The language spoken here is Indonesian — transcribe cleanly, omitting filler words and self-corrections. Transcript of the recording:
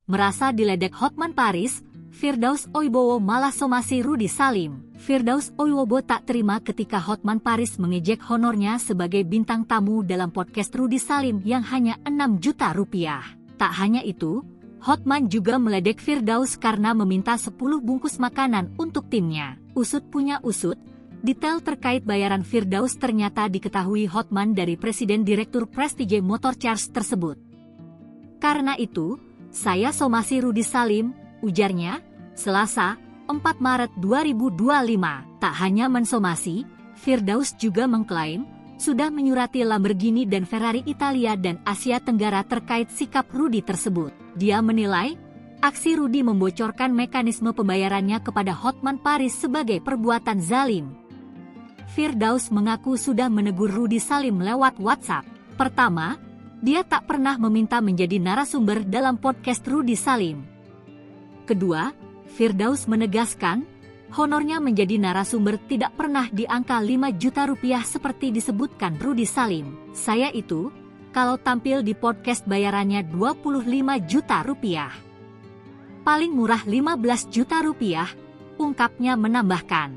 Merasa diledek Hotman Paris, Firdaus Oibowo malah somasi Rudy Salim. Firdaus Oibowo tak terima ketika Hotman Paris mengejek honornya sebagai bintang tamu dalam podcast Rudy Salim yang hanya 6 juta rupiah. Tak hanya itu, Hotman juga meledek Firdaus karena meminta 10 bungkus makanan untuk timnya. Usut punya usut, detail terkait bayaran Firdaus ternyata diketahui Hotman dari Presiden Direktur Prestige Motor Charge tersebut. Karena itu, saya somasi Rudy Salim, ujarnya, Selasa, 4 Maret 2025. Tak hanya mensomasi, Firdaus juga mengklaim sudah menyurati Lamborghini dan Ferrari Italia dan Asia Tenggara terkait sikap Rudy tersebut. Dia menilai, aksi Rudy membocorkan mekanisme pembayarannya kepada Hotman Paris sebagai perbuatan zalim. Firdaus mengaku sudah menegur Rudy Salim lewat WhatsApp. Pertama, dia tak pernah meminta menjadi narasumber dalam podcast Rudy Salim. Kedua, Firdaus menegaskan, honornya menjadi narasumber tidak pernah di angka 5 juta rupiah seperti disebutkan Rudy Salim. Saya itu, kalau tampil di podcast bayarannya 25 juta rupiah. Paling murah 15 juta rupiah, ungkapnya menambahkan.